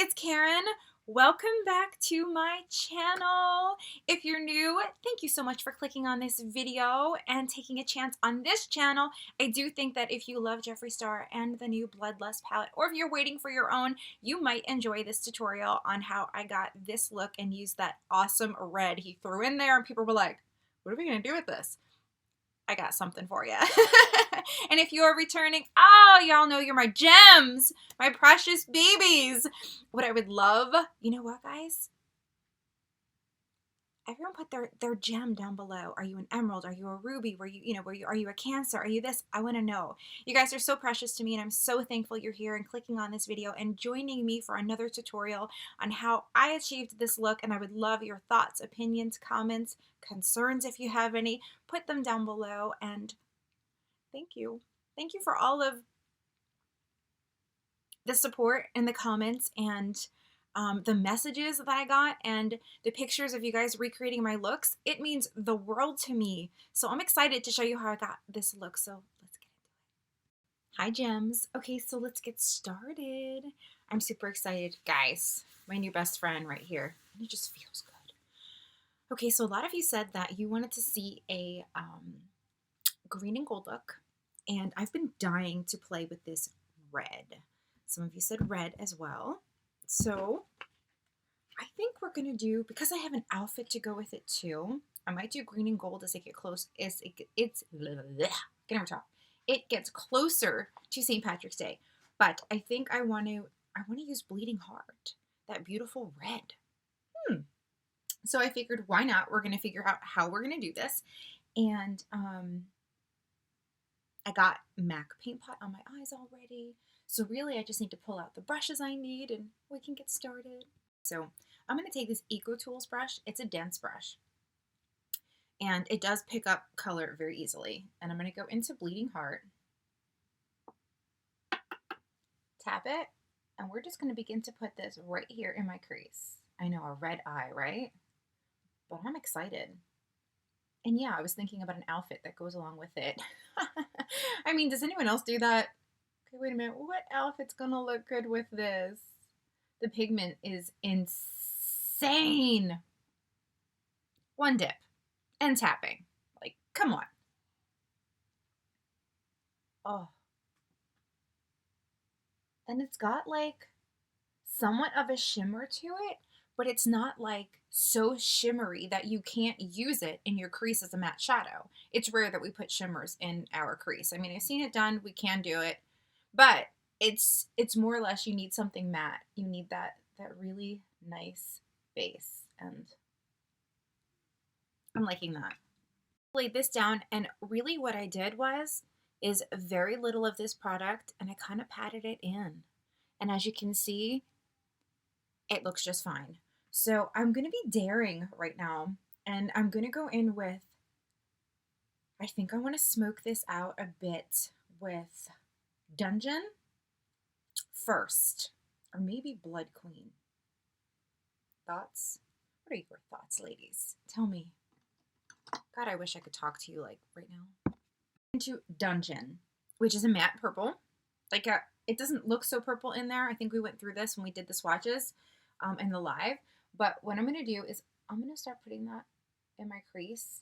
it's Karen. Welcome back to my channel. If you're new, thank you so much for clicking on this video and taking a chance on this channel. I do think that if you love Jeffree Star and the new Bloodlust palette, or if you're waiting for your own, you might enjoy this tutorial on how I got this look and used that awesome red he threw in there, and people were like, what are we gonna do with this? I got something for you. And if you are returning, oh, y'all know you're my gems, my precious babies. What I would love, you know what, guys? Everyone put their gem down below. Are you an emerald? Are you a ruby? Are you a Cancer? Are you this? I want to know. You guys are so precious to me, and I'm so thankful you're here and clicking on this video and joining me for another tutorial on how I achieved this look. And I would love your thoughts, opinions, comments, concerns if you have any. Put them down below, and thank you. Thank you for all of the support in the comments and the messages that I got and the pictures of you guys recreating my looks. It means the world to me. So I'm excited to show you how I got this look. So let's get into it. Hi, gems. Okay, so let's get started. I'm super excited. Guys, my new best friend right here. And it just feels good. Okay, so a lot of you said that you wanted to see a green and gold look. And I've been dying to play with this red. Some of you said red as well. So I think we're going to do, because I have an outfit to go with it too, I might do green and gold as I get close. It gets closer to St. Patrick's Day. But I think I want to use Bleeding Heart, that beautiful red. So I figured, why not? We're going to figure out how we're going to do this. And I got MAC paint pot on my eyes already. So really, I just need to pull out the brushes I need and we can get started. So I'm going to take this Eco Tools brush. It's a dense brush. And it does pick up color very easily. And I'm going to go into Bleeding Heart. Tap it. And we're just going to begin to put this right here in my crease. I know, a red eye, right? But I'm excited. And yeah, I was thinking about an outfit that goes along with it. I mean, does anyone else do that? Okay, wait a minute. What outfit's gonna look good with this? The pigment is insane. One dip and tapping. Like, come on. Oh. And it's got like somewhat of a shimmer to it, but it's not like so shimmery that you can't use it in your crease as a matte shadow. It's rare that we put shimmers in our crease. I mean, I've seen it done. We can do it. But it's more or less you need something matte. You need that really nice base, and I'm liking that. Laid this down, and really what I did is very little of this product, and I kind of patted it in. And as you can see, it looks just fine. So I'm going to be daring right now, and I'm going to go in with, I think I want to smoke this out a bit with Dungeon first, or maybe Blood Queen. Thoughts? What are your thoughts, ladies? Tell me. God, I wish I could talk to you like right now. Into Dungeon, which is a matte purple. Like it doesn't look so purple in there. I think we went through this when we did the swatches in the live. But what I'm going to do is I'm going to start putting that in my crease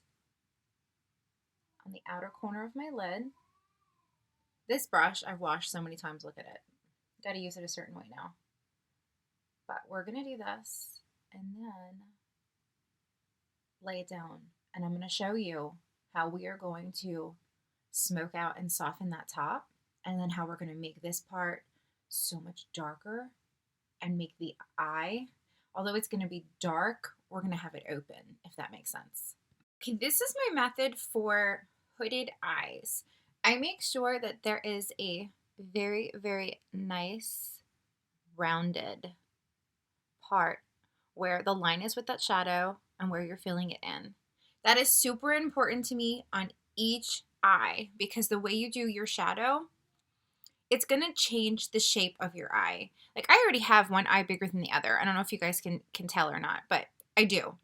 on the outer corner of my lid. This brush I've washed so many times. Look at it. Got to use it a certain way now. But we're going to do this and then lay it down. And I'm going to show you how we are going to smoke out and soften that top. And then how we're going to make this part so much darker and make the eye, although it's going to be dark, we're going to have it open, if that makes sense. Okay, this is my method for hooded eyes. I make sure that there is a very, very nice rounded part where the line is with that shadow and where you're filling it in. That is super important to me on each eye, because the way you do your shadow, it's going to change the shape of your eye. Like, I already have one eye bigger than the other. I don't know if you guys can tell or not, but I do.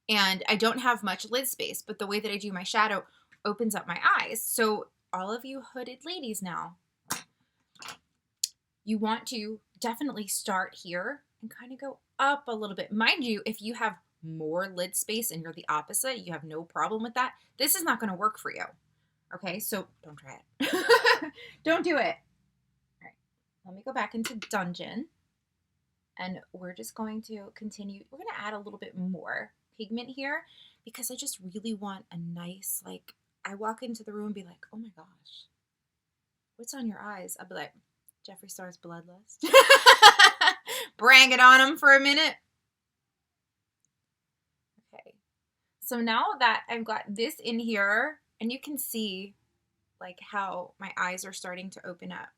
And I don't have much lid space, but the way that I do my shadow opens up my eyes. So all of you hooded ladies now, you want to definitely start here and kind of go up a little bit. Mind you, if you have more lid space and you're the opposite, you have no problem with that, this is not going to work for you. Okay, so don't try it. Don't do it. All right, let me go back into Dungeon, and we're just going to continue. We're going to add a little bit more pigment here because I just really want a nice, like, I walk into the room and be like, oh my gosh, what's on your eyes? I'll be like, Jeffree Star's Bloodlust. Bring it on him for a minute. Okay, so now that I've got this in here, and you can see like how my eyes are starting to open up.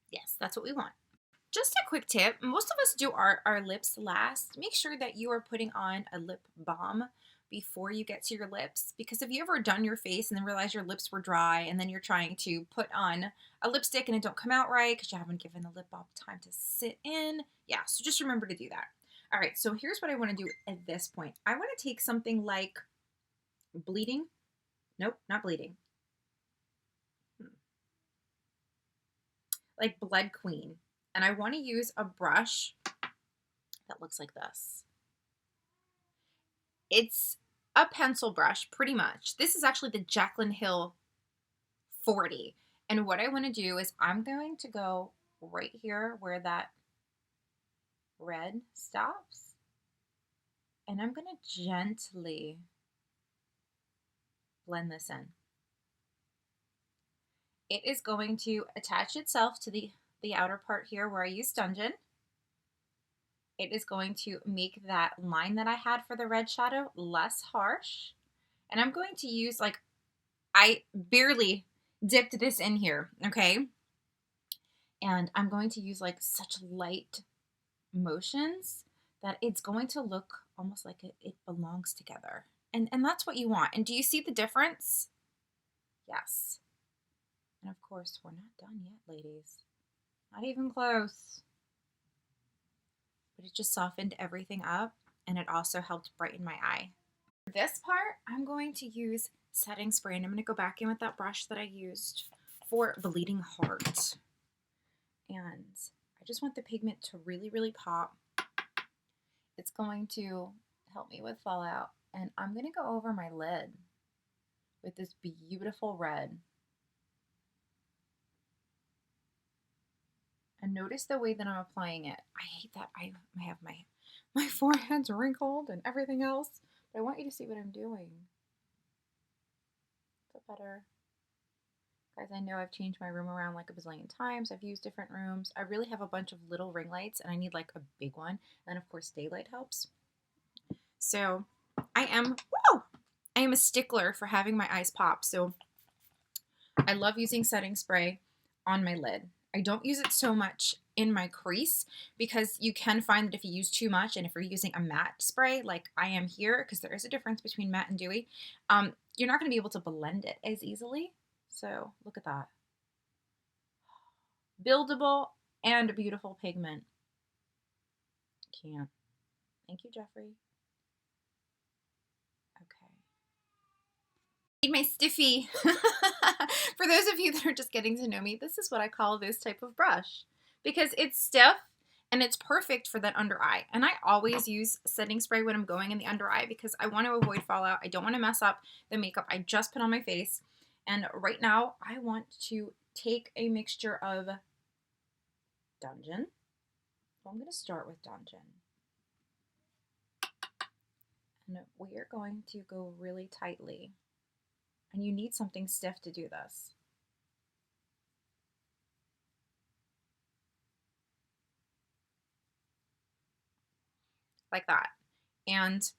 Yes, that's what we want. Just a quick tip, most of us do our lips last. Make sure that you are putting on a lip balm before you get to your lips, because if you ever done your face and then realize your lips were dry and then you're trying to put on a lipstick and it don't come out right because you haven't given the lip balm time to sit in. Yeah, so just remember to do that. All right, so here's what I want to do at this point. I want to take something like Bleeding. Nope, not Bleeding. Like Blood Queen. And I want to use a brush that looks like this. It's a pencil brush, pretty much. This is actually the Jaclyn Hill 40. And what I want to do is I'm going to go right here where that red stops. And I'm going to gently blend this in. It is going to attach itself to the outer part here where I use Dungeon. It is going to make that line that I had for the red shadow less harsh. And I'm going to use, like, I barely dipped this in here, okay? And I'm going to use like such light motions that it's going to look almost like it belongs together. And that's what you want. And do you see the difference? Yes. And of course, we're not done yet, ladies. Not even close. But it just softened everything up, and it also helped brighten my eye. For this part, I'm going to use setting spray, and I'm going to go back in with that brush that I used for Bleeding Heart. And I just want the pigment to really, really pop. It's going to help me with fallout. And I'm going to go over my lid with this beautiful red. And notice the way that I'm applying it. I hate that I have my forehead's wrinkled and everything else. But I want you to see what I'm doing. Is that better? Guys, I know I've changed my room around like a bazillion times. I've used different rooms. I really have a bunch of little ring lights, and I need like a big one. And of course, daylight helps. So I am a stickler for having my eyes pop. So I love using setting spray on my lid. I don't use it so much in my crease because you can find that if you use too much, and if you're using a matte spray like I am here, because there is a difference between matte and dewy, you're not going to be able to blend it as easily. So look at that. Buildable and beautiful pigment. Can't. Thank you, Jeffree. Okay. Need my stiffy. For those of you that are just getting to know me, this is what I call this type of brush because it's stiff and it's perfect for that under eye. And I always use setting spray when I'm going in the under eye because I want to avoid fallout. I don't want to mess up the makeup I just put on my face. And right now I want to take a mixture of Dungeon. So I'm going to start with Dungeon. And we are going to go really tightly. And you need something stiff to do this. Like that. And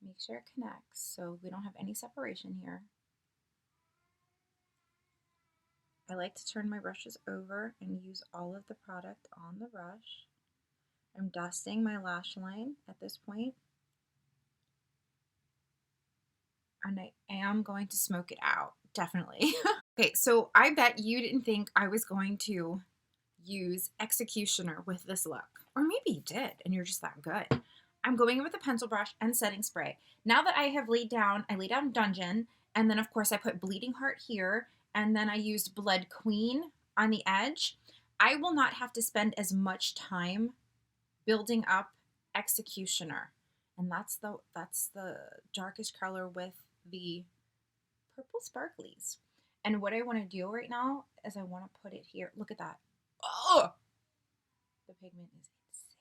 make sure it connects so we don't have any separation here. I like to turn my brushes over and use all of the product on the brush. I'm dusting my lash line at this point. And I am going to smoke it out, definitely. Okay, so I bet you didn't think I was going to use Executioner with this look. Or maybe you did and you're just that good. I'm going in with a pencil brush and setting spray. Now that I have laid down, I laid down Dungeon, and then of course I put Bleeding Heart here, and then I used Blood Queen on the edge. I will not have to spend as much time building up Executioner. And that's the darkest color with the purple sparklies. And what I want to do right now is I want to put it here. Look at that. Oh! The pigment is insane.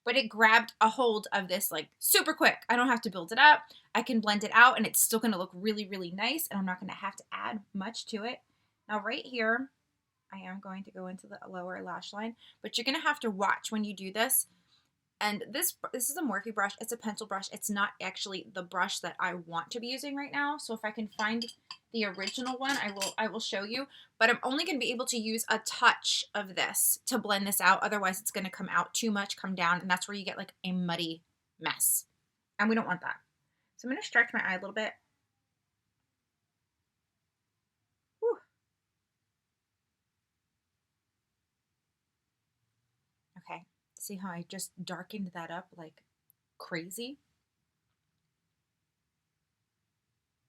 But it grabbed a hold of this like super quick. I don't have to build it up. I can blend it out and it's still going to look really, really nice. And I'm not going to have to add much to it. Now right here, I am going to go into the lower lash line. But you're going to have to watch when you do this. And this is a Morphe brush. It's a pencil brush. It's not actually the brush that I want to be using right now. So if I can find the original one, I will show you. But I'm only going to be able to use a touch of this to blend this out. Otherwise, it's going to come out too much, come down, and that's where you get like a muddy mess. And we don't want that. So I'm going to stretch my eye a little bit. Whew. Okay. See how I just darkened that up like crazy?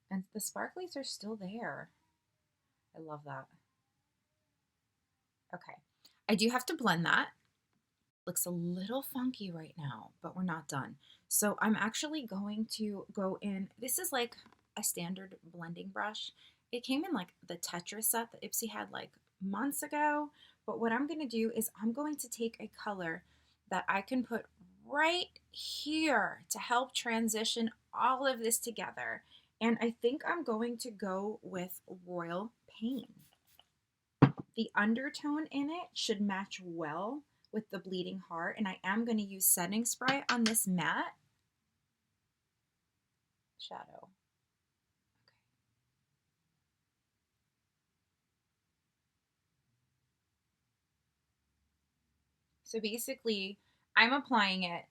And the sparklies are still there. I love that. Okay. I do have to blend that. Looks a little funky right now, but we're not done. So I'm actually going to go in. This is like a standard blending brush. It came in like the Tetris set that Ipsy had like months ago. But what I'm going to do is I'm going to take a color that I can put right here to help transition all of this together. And I think I'm going to go with Royal Pain. The undertone in it should match well with the Bleeding Heart, and I am going to use setting spray on this matte shadow. Okay. So basically, I'm applying it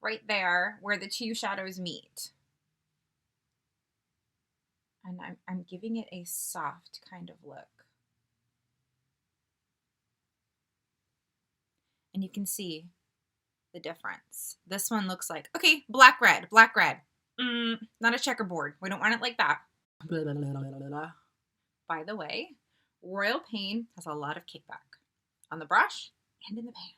right there where the two shadows meet. And I'm giving it a soft kind of look. And you can see the difference. This one looks like, okay, black, red, black, red. Not a checkerboard. We don't want it like that. Blah, blah, blah, blah, blah. By the way, Royal Pain has a lot of kickback on the brush and in the pan.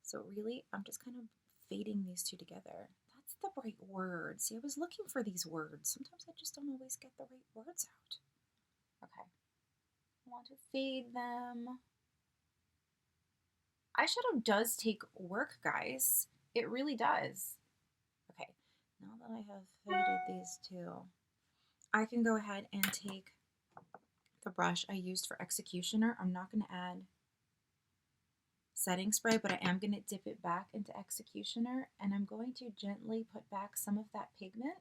So really, I'm just kind of fading these two together. That's the right word. See, I was looking for these words. Sometimes I just don't always get the right words out. Okay. I want to fade them. Eyeshadow does take work, guys. It really does. Okay, now that I have faded these two, I can go ahead and take the brush I used for Executioner. I'm not going to add setting spray, but I am going to dip it back into Executioner, and I'm going to gently put back some of that pigment,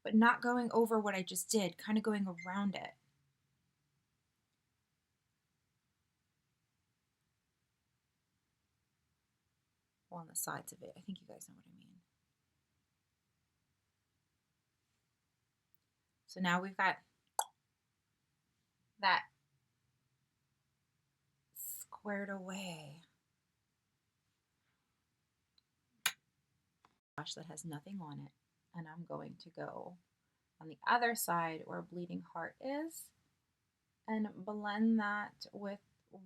but not going over what I just did, kind of going around it. On the sides of it. I think you guys know what I mean. So now we've got that squared away. Brush that has nothing on it. And I'm going to go on the other side where Bleeding Heart is and blend that with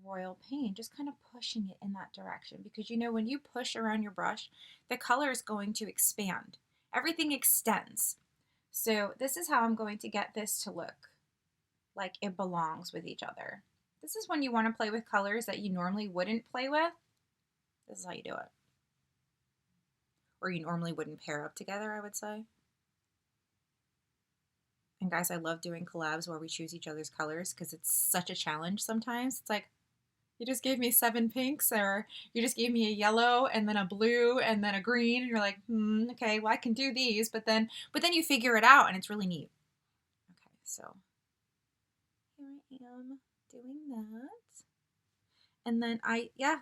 Royal Pain, just kind of pushing it in that direction, because you know when you push around your brush, the color is going to expand. Everything extends. So this is how I'm going to get this to look like it belongs with each other. This is when you want to play with colors that you normally wouldn't play with. This is how you do it. Or you normally wouldn't pair up together, I would say. And guys, I love doing collabs where we choose each other's colors because it's such a challenge sometimes. It's like, you just gave me 7 pinks, or you just gave me a yellow and then a blue and then a green, and you're like, okay, well I can do these, but then you figure it out and it's really neat. Okay, so here I am doing that. And then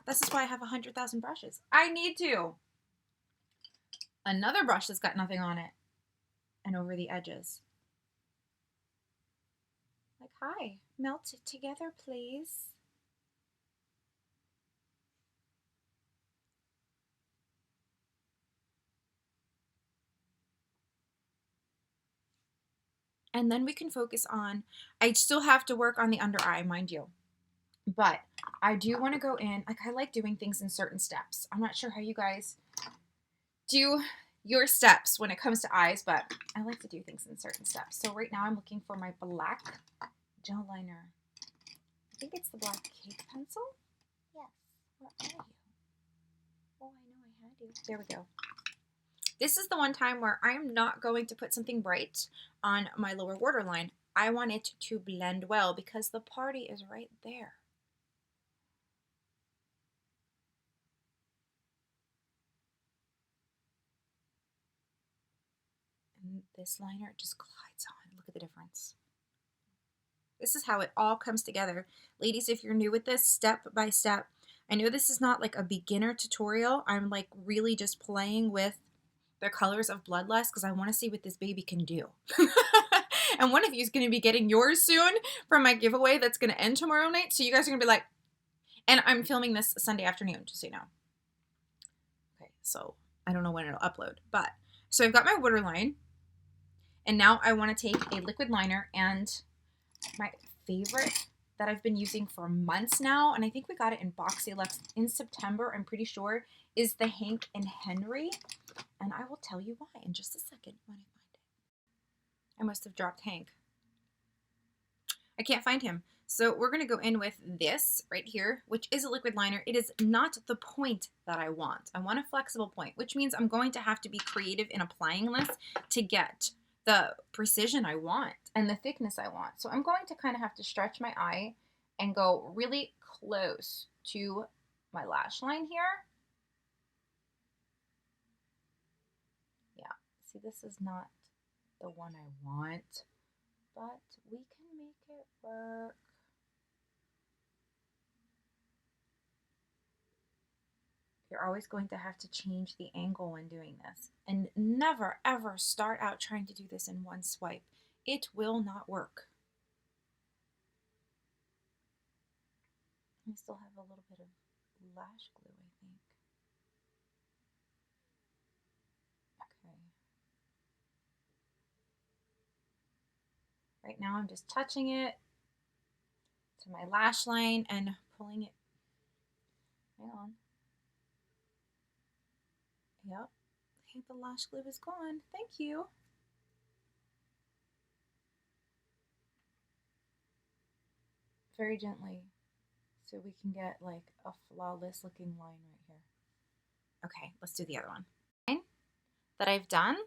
this is why I have 100,000 brushes. I need to. Another brush that's got nothing on it and over the edges. Like, hi, melt it together, please. And then we can focus on, I still have to work on the under eye, mind you. But I do want to go in, like I like doing things in certain steps. I'm not sure how you guys do your steps when it comes to eyes, but I like to do things in certain steps. So right now I'm looking for my black gel liner. I think it's the black cake pencil. Yes. Where are you? Oh, I know I had you. There we go. This is the one time where I'm not going to put something bright on my lower waterline. I want it to blend well because the party is right there. And this liner just glides on. Look at the difference. This is how it all comes together. Ladies, if you're new with this, step by step. I know this is not like a beginner tutorial. I'm like really just playing with the colors of Bloodlust because I want to see what this baby can do. And one of you is going to be getting yours soon from my giveaway that's going to end tomorrow night. So you guys are going to be like, and I'm filming this Sunday afternoon, just so you know. Okay, so I don't know when it'll upload, but so I've got my waterline, and now I want to take a liquid liner, and my favorite that I've been using for months now, and I think we got it in Boxycharm in September, I'm pretty sure, is the Hank and Henry, and I will tell you why in just a second when I find it. I must have dropped Hank. I can't find him. So we're going to go in with this right here, which is a liquid liner. It is not the point that I want. I want a flexible point, which means I'm going to have to be creative in applying this to get the precision I want and the thickness I want. So I'm going to kind of have to stretch my eye and go really close to my lash line here. Yeah, see, this is not the one I want, but we can make it work. You're always going to have to change the angle when doing this. And never, ever start out trying to do this in one swipe. It will not work. I still have a little bit of lash glue, I think. Okay. Right now I'm just touching it to my lash line and pulling it. Hang on. Yep. I think the lash glue is gone. Thank you. Very gently so we can get like a flawless looking line right here. Okay, let's do the other one. That I've done.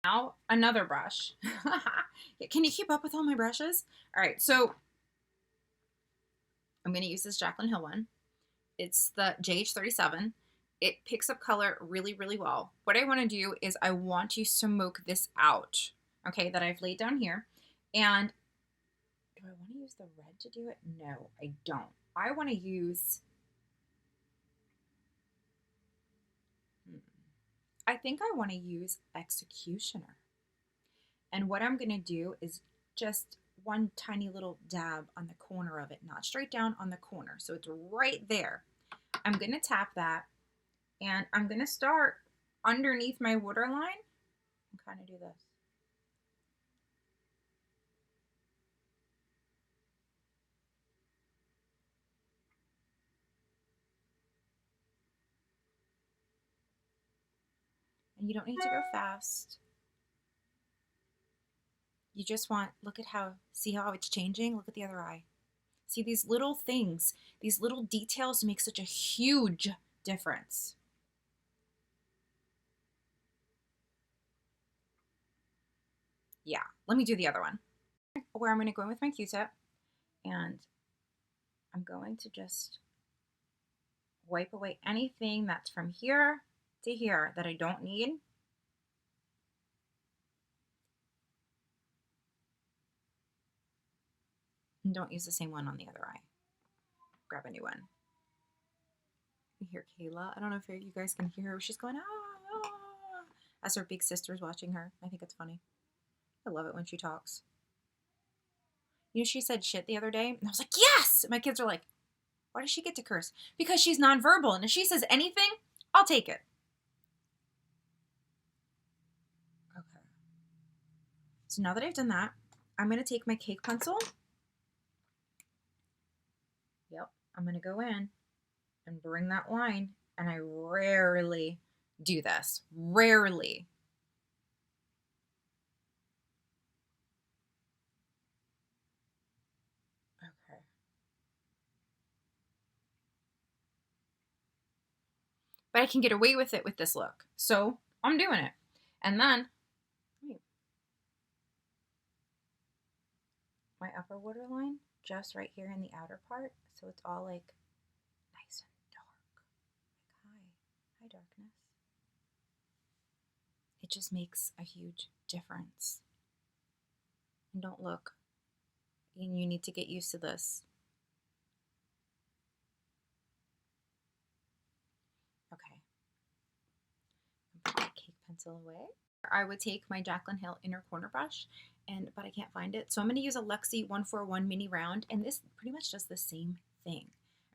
Now another brush. Can you keep up with all my brushes? All right, so I'm going to use this Jaclyn Hill one. It's the JH37. It picks up color really, really well. What I want to do is I want to smoke this out, okay, that I've laid down here. And do I want to use the red to do it? No, I don't. I want to use, I think I want to use Executioner. And what I'm going to do is just one tiny little dab on the corner of it, not straight down, on the corner. So it's right there. I'm going to tap that, and I'm going to start underneath my waterline and kind of do this. And you don't need to go fast. You just want, look at how, see how it's changing? Look at the other eye. See, these little things, these little details make such a huge difference. Yeah, let me do the other one. Where I'm going to go in with my Q-tip, and I'm going to just wipe away anything that's from here to here that I don't need. And don't use the same one on the other eye. Grab a new one. You hear Kayla. I don't know if you guys can hear her. She's going, ah, ah, as her big sister's watching her. I think it's funny. I love it when she talks. You know, she said shit the other day, and I was like, yes! My kids are like, why does she get to curse? Because she's nonverbal, and if she says anything, I'll take it. Okay. So now that I've done that, I'm going to take my cake pencil. Yep, I'm going to go in and bring that line. And I rarely do this. Rarely. Okay. But I can get away with it with this look. So I'm doing it. And then my upper waterline just right here in the outer part. So it's all like nice and dark. Like hi darkness. It just makes a huge difference. And don't look. And you need to get used to this. Okay. Put my cake pencil away. I would take my Jaclyn Hill inner corner brush, but I can't find it. So I'm going to use a Luxie 141 mini round, and this pretty much does the same thing.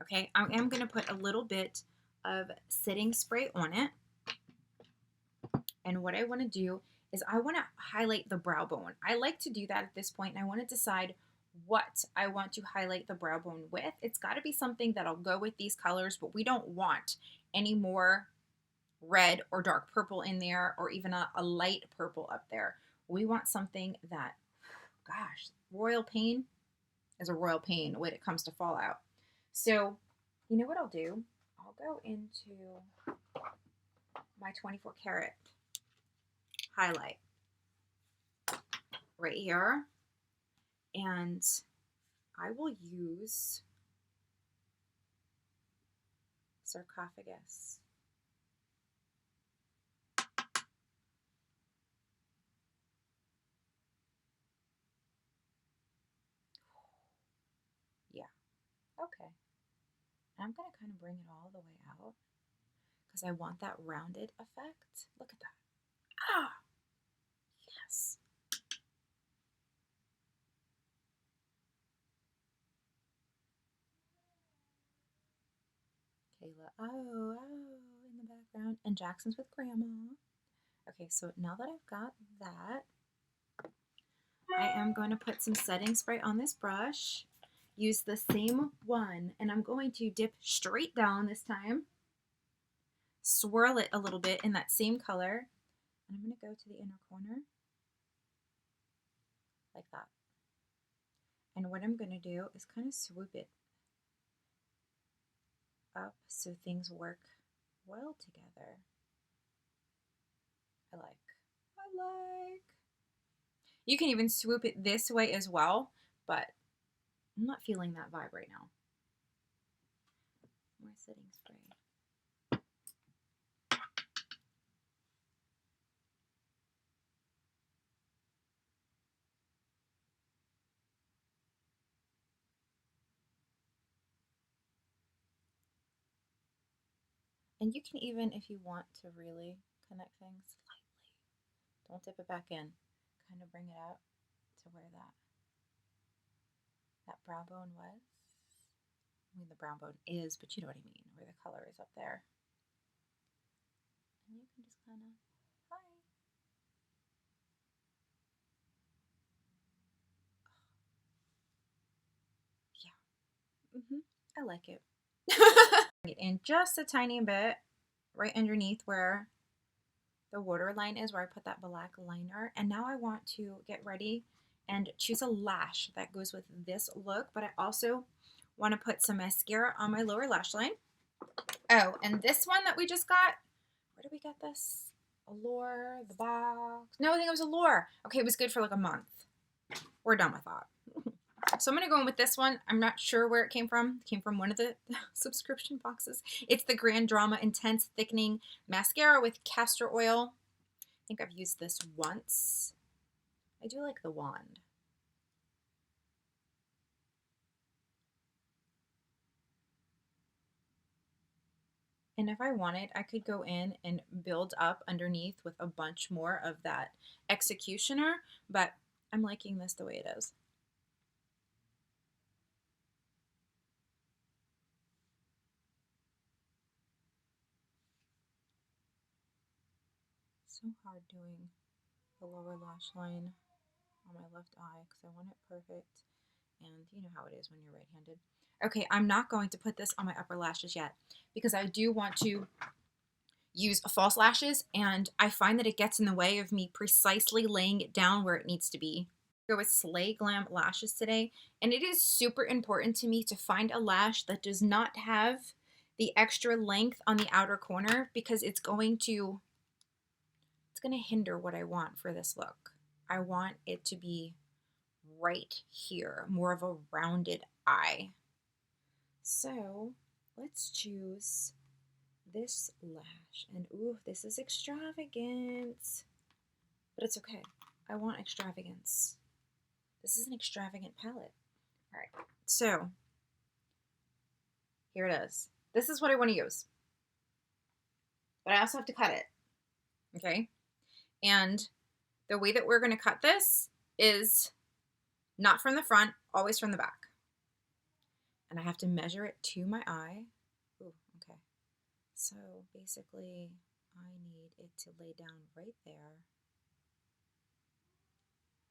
Okay, I am going to put a little bit of setting spray on it. And what I want to do is I want to highlight the brow bone. I like to do that at this point, and I want to decide what I want to highlight the brow bone with. It's got to be something that'll go with these colors, but we don't want any more red or dark purple in there, or even a light purple up there. We want something that, gosh, royal pain is a royal pain when it comes to fallout. So you know what I'll do? I'll go into my 24 karat highlight right here, and I will use Sarcophagus. Yeah, okay. I'm going to kind of bring it all the way out because I want that rounded effect. Look at that. Ah, yes. Kayla, oh, in the background. And Jackson's with Grandma. Okay, so now that I've got that, I am going to put some setting spray on this brush. Use the same one, and I'm going to dip straight down this time. Swirl it a little bit in that same color. And I'm going to go to the inner corner. Like that. And what I'm going to do is kind of swoop it up so things work well together. I like. You can even swoop it this way as well, but I'm not feeling that vibe right now. More setting spray. And you can even, if you want to really connect things lightly, don't dip it back in. Kind of bring it out to where that brow bone was. I mean, the brow bone is, but you know what I mean, where the color is up there. And you can just kind of, hi. Yeah, I like it. And just a tiny bit right underneath where the waterline is, where I put that black liner. And now I want to get ready and choose a lash that goes with this look, but I also want to put some mascara on my lower lash line. Oh, and this one that we just got, where did we get this? Allure, the box. No, I think it was Allure. Okay, it was good for like a month. We're done with that. So I'm going to go in with this one. I'm not sure where it came from. It came from one of the subscription boxes. It's the Grand Drama Intense Thickening Mascara with Castor Oil. I think I've used this once. I do like the wand. And if I wanted, I could go in and build up underneath with a bunch more of that executioner, but I'm liking this the way it is. So hard doing the lower lash line. on my left eye because I want it perfect. And you know how it is when you're right-handed. Okay, I'm not going to put this on my upper lashes yet because I do want to use false lashes, and I find that it gets in the way of me precisely laying it down where it needs to be. Go with Slay Glam lashes today, and it is super important to me to find a lash that does not have the extra length on the outer corner because it's going to hinder what I want for this look. I want it to be right here, more of a rounded eye. So let's choose this lash, and ooh, this is extravagant, but it's okay. I want extravagance. This is an extravagant palette. All right, so here it is. This is what I want to use, but I also have to cut it, okay? And the way that we're going to cut this is not from the front, always from the back. And I have to measure it to my eye. Ooh, okay. So basically, I need it to lay down right there.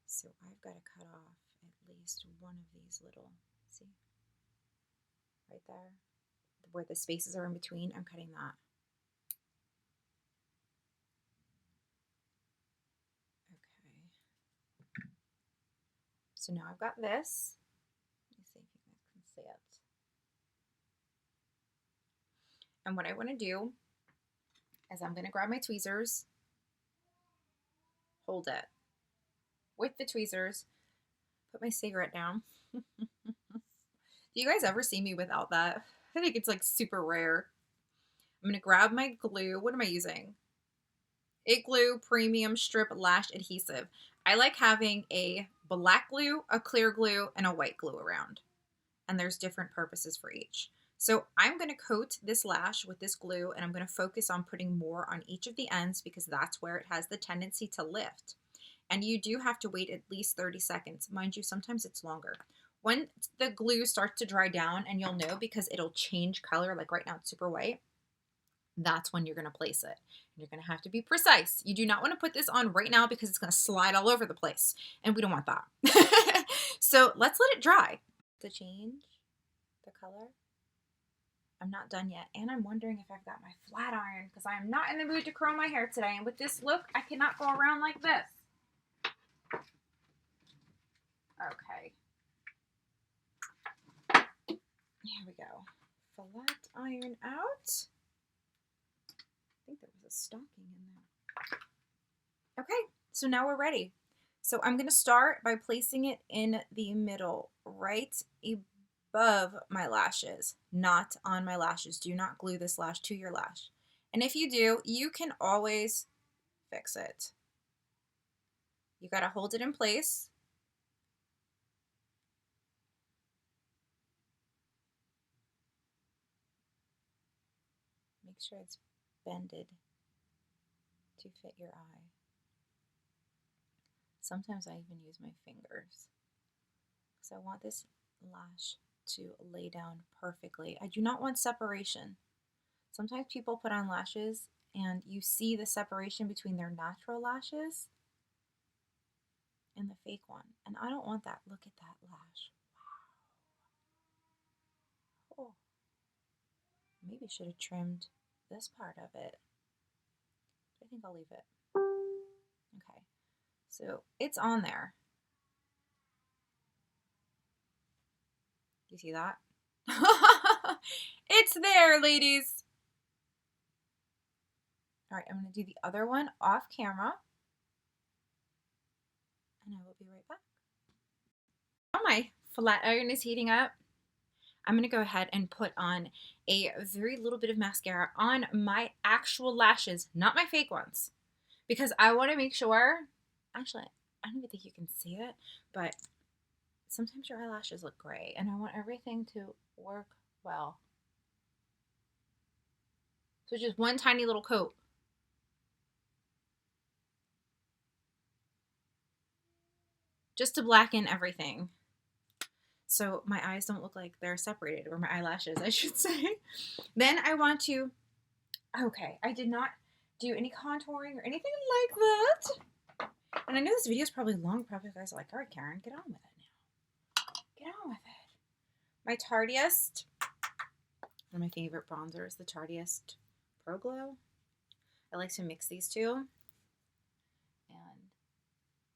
So I've got to cut off at least one of these little, see? Right there. Where the spaces are in between, I'm cutting that. Okay. So now I've got this. Let me see if you guys can see it. And what I want to do is I'm going to grab my tweezers, hold it with the tweezers, put my cigarette down. Do you guys ever see me without that? I think it's like super rare. I'm going to grab my glue. What am I using? It Glue Premium Strip Lash Adhesive. I like having a black glue, a clear glue, and a white glue around. And there's different purposes for each. So I'm going to coat this lash with this glue, and I'm going to focus on putting more on each of the ends because that's where it has the tendency to lift. And you do have to wait at least 30 seconds. Mind you, sometimes it's longer. When the glue starts to dry down, and you'll know because it'll change color, like right now it's super white, that's when you're going to place it. And you're going to have to be precise. You do not want to put this on right now because it's going to slide all over the place, and we don't want that. So let's let it dry. To change the color. I'm not done yet, and I'm wondering if I've got my flat iron because I am not in the mood to curl my hair today, and with this look, I cannot go around like this. Okay. Here we go. Flat iron out. I think there was a stocking in there. Okay, so now we're ready. So I'm going to start by placing it in the middle, right above my lashes, not on my lashes. Do not glue this lash to your lash. And if you do, you can always fix it. You got to hold it in place. Make sure it's bended to fit your eye. Sometimes I even use my fingers because I want this lash to lay down perfectly. I do not want separation. Sometimes people put on lashes and you see the separation between their natural lashes and the fake one. And I don't want that. Look at that lash. Wow. Oh. Maybe I should have trimmed this part of it. I think I'll leave it. Okay. So it's on there. You see that? It's there, ladies. All right, I'm going to do the other one off camera. And I will be right back. While my flat iron is heating up, I'm going to go ahead and put on a very little bit of mascara on my actual lashes, not my fake ones. Because I want to make sure, actually, I don't even think you can see it, but sometimes your eyelashes look gray, and I want everything to work well. So just one tiny little coat. Just to blacken everything. So my eyes don't look like they're separated, or my eyelashes, I should say. Then I want to, okay, I did not do any contouring or anything like that. And I know this video is probably long. Probably you guys are like, all right, Karen, get on with it now. Get on with it. My Tardiest, one of my favorite bronzers, the Tardiest Pro Glow. I like to mix these two. And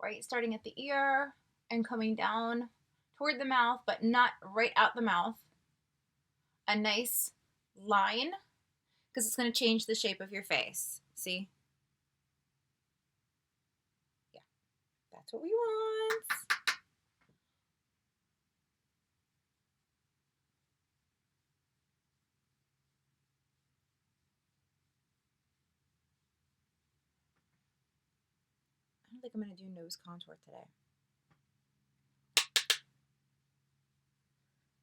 right, starting at the ear and coming down toward the mouth, but not right out the mouth. A nice line, because it's going to change the shape of your face. See? Yeah, that's what we want. I don't think I'm going to do nose contour today.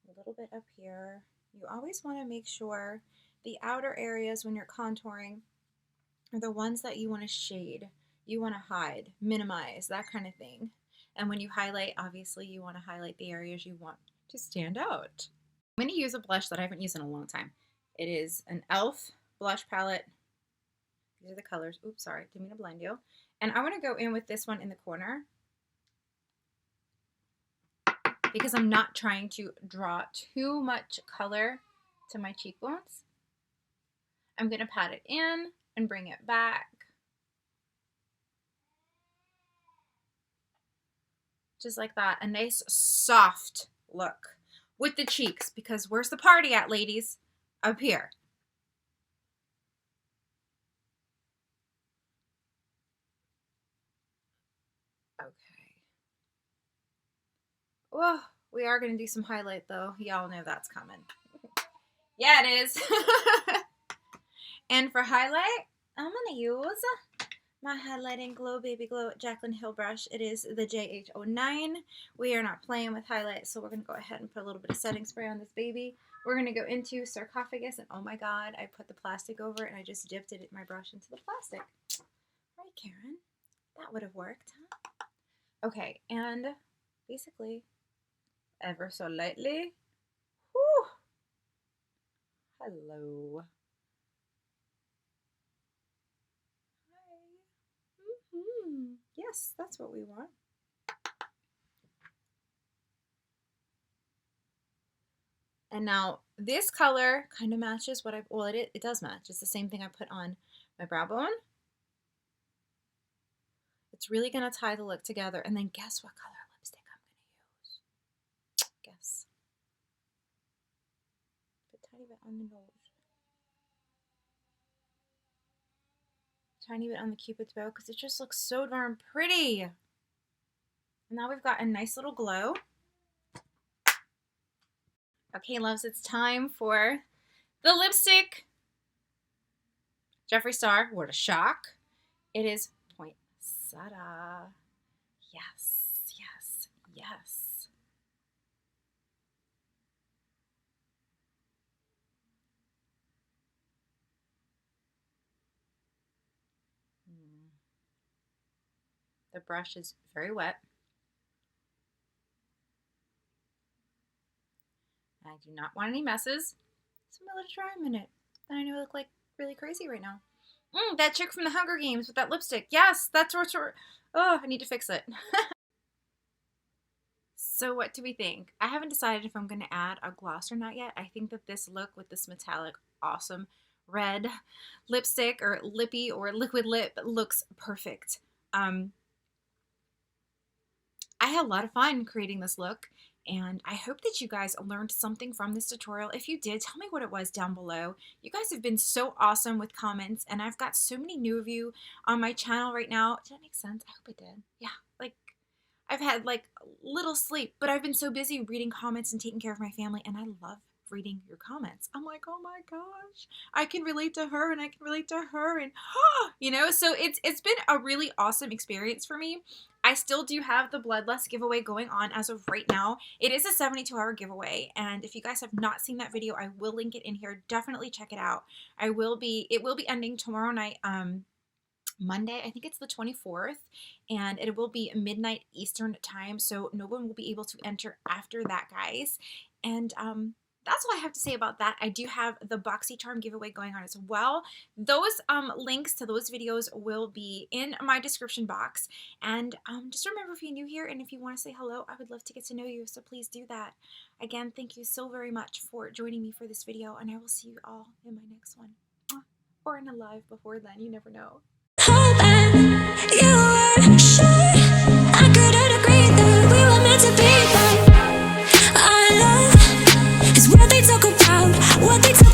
A little bit up here. You always want to make sure the outer areas when you're contouring are the ones that you want to shade, you want to hide, minimize, that kind of thing. And when you highlight, obviously you want to highlight the areas you want to stand out. I'm going to use a blush that I haven't used in a long time. It is an e.l.f. blush palette. These are the colors. Oops, sorry, didn't mean to blend you. And I want to go in with this one in the corner because I'm not trying to draw too much color to my cheekbones. I'm going to pat it in and bring it back. Just like that. A nice soft look with the cheeks, because where's the party at, ladies? Up here. Okay. Oh, we are going to do some highlight though. Y'all know that's coming. Yeah, it is. And for highlight, I'm going to use my Highlighting Glow Baby Glow Jaclyn Hill brush. It is the JH09. We are not playing with highlight, so we're going to go ahead and put a little bit of setting spray on this baby. We're going to go into Sarcophagus, and oh my god, I put the plastic over it, and I just dipped my brush into the plastic. All right, Karen, that would have worked, huh? Okay, and basically, ever so lightly. Whew. Hello. Yes, that's what we want. And now this color kind of matches what well, it does match. It's the same thing I put on my brow bone. It's really going to tie the look together. And then guess what color lipstick I'm going to use? Guess. Put a tiny bit on the nose. Tiny bit on the Cupid's bow, because it just looks so darn pretty. And now we've got a nice little glow. Okay, loves, it's time for the lipstick. Jeffree Star, what a shock. It is Poinsettia. Yes, yes, yes. The brush is very wet. I do not want any messes, so I'm gonna let it dry a minute. And I know I look like really crazy right now. That chick from the Hunger Games with that lipstick. Yes, that's where. Oh, I need to fix it. So what do we think? I haven't decided if I'm going to add a gloss or not yet. I think that this look with this metallic, awesome red lipstick or lippy or liquid lip looks perfect. I had a lot of fun creating this look, and I hope that you guys learned something from this tutorial. If you did, tell me what it was down below. You guys have been so awesome with comments, and I've got so many new of you on my channel right now. Did that make sense? I hope it did. Yeah, like I've had like little sleep, but I've been so busy reading comments and taking care of my family, and I love reading your comments. I'm like, oh my gosh, I can relate to her and I can relate to her, and you know, so it's been a really awesome experience for me. I still do have the Bloodlust giveaway going on as of right now. It is a 72-hour giveaway, and if you guys have not seen that video, I will link it in here. Definitely check it out. It will be ending tomorrow night, Monday, I think it's the 24th, and it will be midnight Eastern time, so no one will be able to enter after that, guys. And that's all I have to say about that. I do have the Boxycharm giveaway going on as well. Those links to those videos will be in my description box. And just remember, if you're new here and if you want to say hello, I would love to get to know you. So please do that. Again, thank you so very much for joining me for this video. And I will see you all in my next one. Or in a live before then. You never know. You were sure I couldn't agree that we were meant to be, but our love is what they talk about, what they talk